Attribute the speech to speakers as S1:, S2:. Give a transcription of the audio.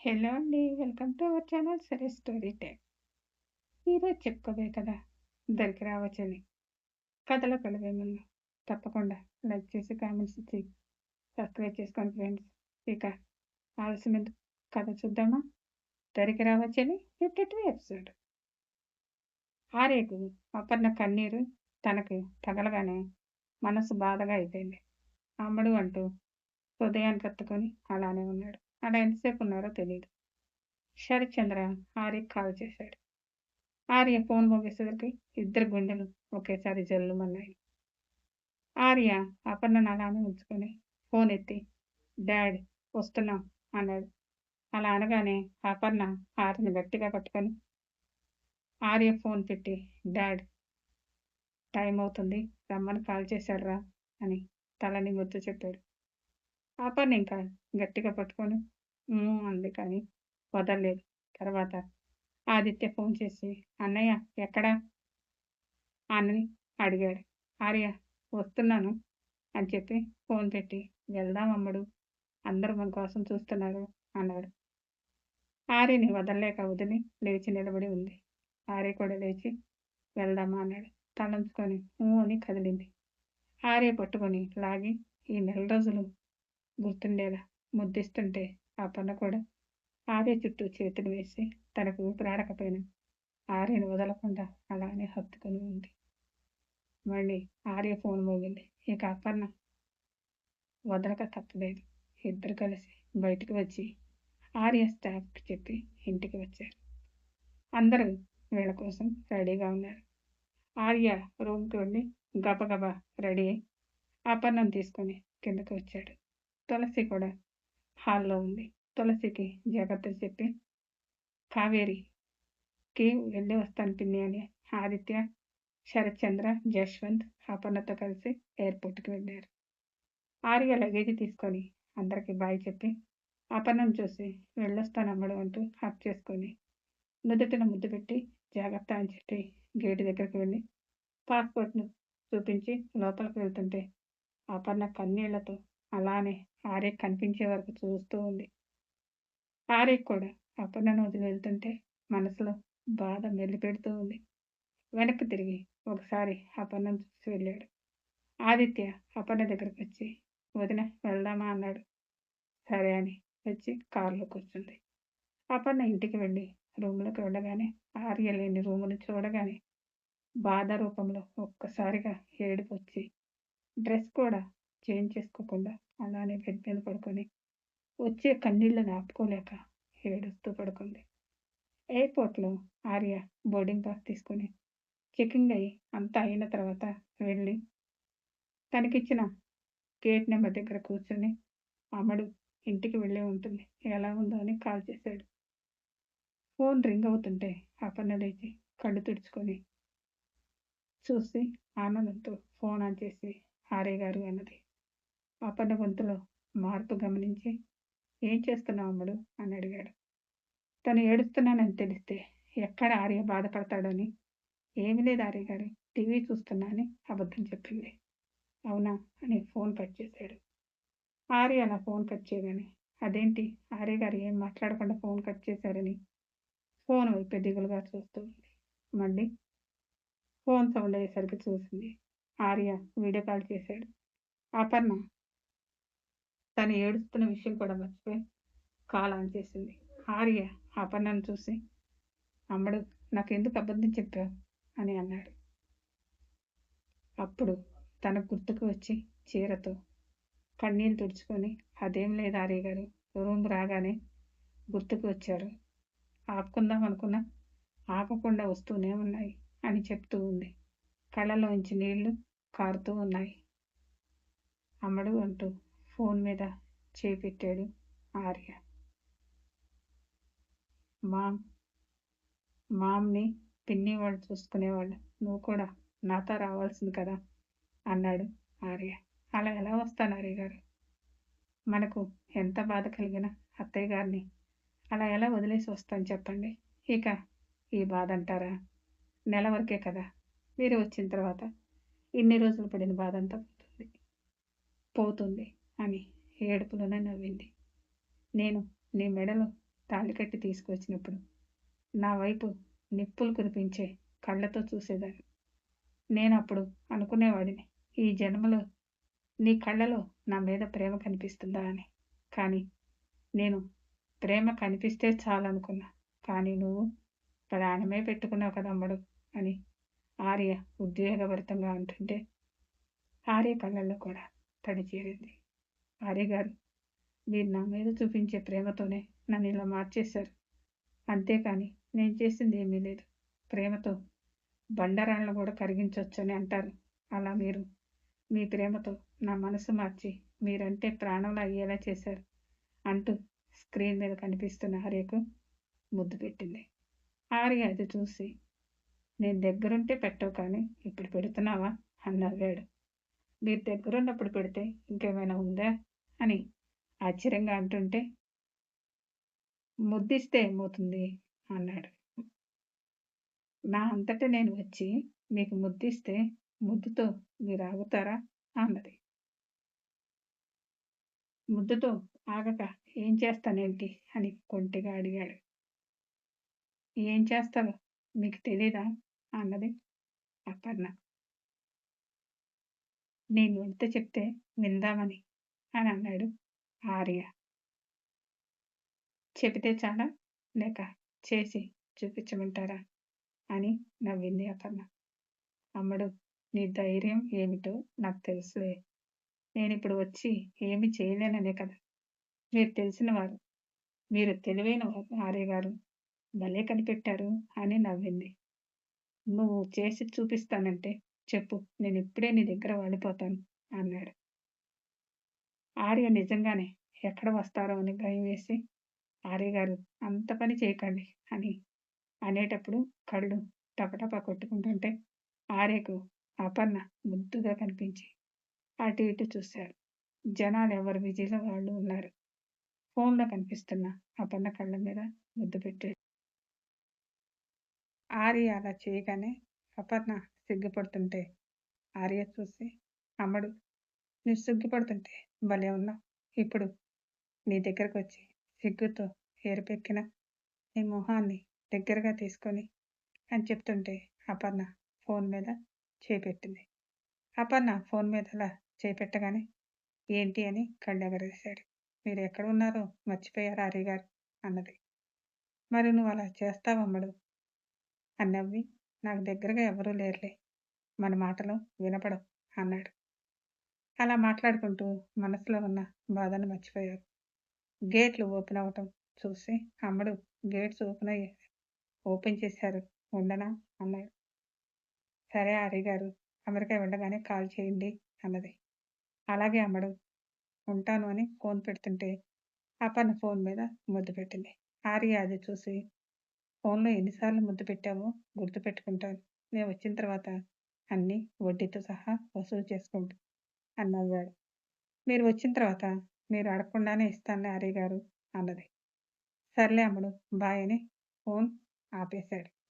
S1: Hello అండి. Welcome to our channel సరే story time. ఈరోజు చెప్పుకోబోయే కథ 'దరికి రావచ్చని'. కథలోకి వెళ్ళబోయే ముందు తప్పకుండా లైక్ చేసి, కామెంట్స్ ఇచ్చి, సబ్స్క్రైబ్ చేసుకోండి ఫ్రెండ్స్. ఇక ఆలస్యం ఎందుకు, కథ చూద్దామా? 'దరికి రావచ్చని' 52 ఎపిసోడ్. ఆర్యకు అపర్ణ కన్నీరు తనకు తగలగానే మనసు బాధగా అయిపోయింది. అమ్మడు అంటూ హృదయాన్ని కత్తుకొని అలానే ఉన్నాడు. అలా ఎంతసేపు ఉన్నారో తెలియదు. శరత్చంద్ర ఆర్యకి కాల్ చేశాడు. ఆర్య ఫోన్ మోగేసరికి ఇద్దరు గుండెలు ఒకేసారి జల్లుమన్నాయి. ఆర్య అపర్ణను అలానే ఉంచుకొని ఫోన్ ఎత్తి, డాడ్ వస్తున్నాం అన్నాడు. అలా అనగానే అపర్ణ ఆర్యని గట్టిగా పట్టుకొని ఆర్య ఫోన్ పెట్టి, డాడ్ టైం అవుతుంది, రమ్మని కాల్ చేశాడురా అని తలని గుర్తు చెప్పాడు. అపర్ణ ఇంకా గట్టిగా పట్టుకొని అంది, కానీ వదలలేదు. తర్వాత ఆదిత్య ఫోన్ చేసి, అన్నయ్య ఎక్కడా అని అడిగాడు. ఆర్య వస్తున్నాను అని చెప్పి ఫోన్ పెట్టి, వెళ్దాం అమ్మడు, అందరూ మన కోసం చూస్తున్నారు అన్నాడు. ఆర్యని వదలలేక వదిలి లేచి నిలబడి ఉంది. ఆర్య కూడా లేచి వెళ్దామా అన్నాడు. తలంచుకొని అని కదిలింది. ఆర్య పట్టుకొని లాగి ఈ నెల రోజులు గుర్తుండేలా ముద్దిస్తుంటే ఆ పన్న కూడా ఆర్య చుట్టూ చేతులు వేసి తనకు ఊపిరాడకపోయినా ఆర్యను వదలకుండా అలానే హత్తుకొని ఉంది. మళ్ళీ ఆర్య ఫోన్ మోగింది. ఇక అపర్ణ వదలక తప్పలేదు. ఇద్దరు కలిసి బయటికి వచ్చి ఆర్య స్టాఫ్కి చెప్పి ఇంటికి వచ్చారు. అందరూ వీళ్ళ కోసం రెడీగా ఉన్నారు. ఆర్య రూమ్కి వెళ్ళి గబగబా రెడీ అయి అపర్ణను తీసుకొని కిందకి వచ్చాడు. తులసి కూడా హాల్లో ఉంది. తులసికి జాగ్రత్తలు చెప్పి కావేరికి వెళ్ళి వస్తాను పిన్ని అని ఆదిత్య, శరత్చంద్ర, జశ్వంత్ అపర్ణతో కలిసి ఎయిర్పోర్ట్కి వెళ్ళారు. ఆర్య లగేజీ తీసుకొని అందరికీ బాయ్ చెప్పి అపర్ణను చూసి వెళ్ళొస్తాను అమ్మడు అంటూ హక్ చేసుకొని నుదుటిన ముద్దు పెట్టి జాగ్రత్త అని చెప్పి గేటు దగ్గరికి వెళ్ళి పాస్పోర్ట్ను చూపించి లోపలికి వెళ్తుంటే అపర్ణ కన్నీళ్లతో అలానే ఆర్య కనిపించే వరకు చూస్తూ ఉంది. ఆర్య కూడా అపర్ణను వదిలి వెళ్తుంటే మనసులో బాధ మెల్లిపెడుతూ ఉంది. వెనక్కి తిరిగి ఒకసారి అపర్ణను చూసి వెళ్ళాడు. ఆదిత్య అపర్ణ దగ్గరికి వచ్చి వదిన వెళ్దామా అన్నాడు. సరే అని వచ్చి కారులో కూర్చుంది. అపర్ణ ఇంటికి వెళ్ళి రూమ్లోకి వెళ్ళగానే ఆర్య లేని రూమును చూడగానే బాధ రూపంలో ఒక్కసారిగా ఏడుపు వచ్చి డ్రెస్ కూడా చేంజ్ చేసుకోకుండా అలానే బెడ్ మీద పడుకొని వచ్చే కన్నీళ్లను ఆపుకోలేక ఏడుస్తూ పడుకుంది. ఎయిర్పోర్ట్లో ఆర్య బోర్డింగ్ పాస్ తీసుకొని చెకింగ్ అయ్యి అంతా అయిన తర్వాత వెళ్ళి తనకిచ్చిన గేట్ నెంబర్ దగ్గర కూర్చొని అమ్మడు ఇంటికి వెళ్ళే ఉంటుంది, ఎలా ఉందో అని కాల్ చేశాడు. ఫోన్ రింగ్ అవుతుంటే అపర్ణ లేచి కళ్ళు తుడుచుకొని చూసి ఆనందంతో ఫోన్ ఆన్ చేసి ఆర్య గారు అన్నది. అపర్ణ గొంతులో మార్పు గమనించి ఏం చేస్తున్నావు అమ్మడు అని అడిగాడు. తను ఏడుస్తున్నానని తెలిస్తే ఎక్కడ ఆర్య బాధపడతాడని, ఏమీ లేదు ఆర్య గారు, టీవీ చూస్తున్నా అని అబద్ధం చెప్పింది. అవునా అని ఫోన్ కట్ చేశాడు. ఆర్య అలా ఫోన్ కట్ చేయగానే అదేంటి ఆర్య గారు ఏం మాట్లాడకుండా ఫోన్ కట్ చేశారని ఫోన్ వైపు దిగులుగా చూస్తూ ఉంది. మళ్ళీ ఫోన్ సౌండ్ అయ్యేసరికి చూసింది. ఆర్య వీడియో కాల్ చేశాడు. అపర్ణ తను ఏడుస్తున్న విషయం కూడా మర్చిపోయి కాల్ ఆన్ చేసింది. ఆర్య అపర్ణను చూసి అమ్మడు నాకెందుకు అబద్ధం చెప్పావు అని అన్నాడు. అప్పుడు తనకు గుర్తుకు వచ్చి చీరతో కన్నీళ్ళు తుడుచుకొని అదేం లేదు ఆర్య గారు, రూమ్ రాగానే గుర్తుకు వచ్చారు, ఆపుకుందాం అనుకున్నా ఆపకుండా వస్తూనే ఉన్నాయి అని చెప్తూ ఉంది. కళ్ళలోంచి నీళ్లు కారుతూ ఉన్నాయి. అమ్మడు అంటూ ఫోన్ మీద చేపెట్టాడు ఆర్య. మామ్ని పిన్ని వాళ్ళు చూసుకునేవాళ్ళు, నువ్వు కూడా నాతో రావాల్సింది కదా అన్నాడు ఆర్య. అలా ఎలా వస్తాను ఆర్య గారు, మనకు ఎంత బాధ కలిగినా అత్తయ్య గారిని అలా ఎలా వదిలేసి వస్తాను చెప్పండి. ఇక ఈ బాధ అంటారా, నెల వరకే కదా, మీరు వచ్చిన తర్వాత ఇన్ని రోజులు పడిన బాధ అంతా పోతుంది అని ఏడుపులోనే నవ్వింది. నేను నీ మెడలో తాళికట్టి తీసుకొచ్చినప్పుడు నా వైపు నిప్పులు కురిపించే కళ్ళతో చూసేదాన్ని. నేనప్పుడు అనుకునేవాడిని, ఈ జన్మలో నీ కళ్ళలో నా మీద ప్రేమ కనిపిస్తుందా అని. కానీ నేను ప్రేమ కనిపిస్తే చాలనుకున్నా. కానీ నువ్వు ప్రాణమే పెట్టుకున్నావు కదమ్మడు అని ఆర్య ఉద్వేగభరితంగా అంటుంటే ఆర్య కళ్ళల్లో కూడా తడి చేరింది. ఆర్య గారు, మీరు నా మీద చూపించే ప్రేమతోనే నన్ను ఇలా మార్చేశారు. అంతేకాని నేను చేసింది ఏమీ లేదు. ప్రేమతో బండరాళ్ళను కూడా కరిగించొచ్చని అంటారు. అలా మీరు మీ ప్రేమతో నా మనసు మార్చి మీరంటే ప్రాణంలో అయ్యేలా చేశారు అంటూ స్క్రీన్ మీద కనిపిస్తున్న ఆర్యకు ముద్దు పెట్టింది. ఆర్య అది చూసి, నేను దగ్గరుంటే పెట్టవు కానీ ఇప్పుడు పెడుతున్నావా అని నవ్వాడు. మీరు దగ్గరున్నప్పుడు పెడితే ఇంకేమైనా ఉందా అని ఆశ్చర్యంగా అంటుంటే, ముద్దిస్తే ఏమవుతుంది అన్నాడు. నా అంతటా నేను వచ్చి మీకు ముద్దిస్తే ముద్దుతో మీరు ఆగుతారా అన్నది. ముద్దుతో ఆగక ఏం చేస్తానేంటి అని కొంటిగా అడిగాడు. ఏం చేస్తావో మీకు తెలీదా అన్నది అపర్ణ. నేను ఎంత చెప్తే విందామని అని అన్నాడు ఆర్య. చెబితే చాలా లేక చేసి చూపించమంటారా అని నవ్వింది అపర్ణ. అమ్మడు, నీ ధైర్యం ఏమిటో నాకు తెలుసులే. నేనిప్పుడు వచ్చి ఏమి చేయలేననే కదా. మీరు తెలిసినవారు, మీరు తెలివైన వారు ఆర్య గారు, భలే కనిపెట్టారు అని నవ్వింది. నువ్వు చేసి చూపిస్తానంటే చెప్పు, నేను ఇప్పుడే నీ దగ్గర వాడిపోతాను అన్నాడు. ఆర్య నిజంగానే ఎక్కడ వస్తారో అని భయం వేసి, ఆర్య గారు అంత పని చేయకండి అని అనేటప్పుడు కళ్ళు టపటపా కొట్టుకుంటుంటే ఆర్యకు అపర్ణ ముద్దుగా కనిపించి అటు ఇటు చూశారు. జనాలు ఎవరు బిజీలో వాళ్ళు ఉన్నారు. ఫోన్లో కనిపిస్తున్న అపర్ణ కళ్ళ మీద ముద్దు పెట్టాడు. ఆర్య అలా చేయగానే అపర్ణ సిగ్గుపడుతుంటే ఆర్య చూసి, అమ్మడు, నువ్వు సిగ్గుపడుతుంటే భలే ఉన్నావు. ఇప్పుడు నీ దగ్గరకు వచ్చి సిగ్గుతో ఏరుపెక్కిన నీ మొహాన్ని దగ్గరగా తీసుకొని అని చెప్తుంటే అపర్ణ ఫోన్ మీద చేపెట్టింది. అపర్ణ ఫోన్ మీద అలా చేపెట్టగానే ఏంటి అని కళ్ళెగరేశాడు. మీరు ఎక్కడ ఉన్నారో మర్చిపోయారు ఆర్య గారు అన్నది. మరి నువ్వు అలా చేస్తావమ్మడు అని నవ్వి, నాకు దగ్గరగా ఎవరూ లేరులే, మన మాటలు వినపడవు అన్నాడు. అలా మాట్లాడుకుంటూ మనసులో ఉన్న బాధను మర్చిపోయారు. గేట్లు ఓపెన్ అవ్వటం చూసి, అమ్మడు, గేట్స్ ఓపెన్ చేశారు, ఉండనా అన్నాడు. సరే ఆర్య గారు, అమెరికా వెళ్ళగానే కాల్ చేయండి అన్నది. అలాగే అమ్మడు, ఉంటాను అని ఫోన్ పెడుతుంటే అపర్ణ ఫోన్ మీద ముద్దు పెట్టింది. ఆర్య అది చూసి, ఫోన్లో ఎన్నిసార్లు ముద్దు పెట్టావో గుర్తుపెట్టుకుంటాను. నేను వచ్చిన తర్వాత అన్నీ వడ్డీతో సహా వసూలు చేసుకుంటూ అని నవ్వాడు. మీరు వచ్చిన తర్వాత మీరు అడగకుండానే ఇస్తానులే ఆర్య గారు అన్నది. సర్లే అమ్మడు, బాయ్ అని ఫోన్ ఆపేశాడు.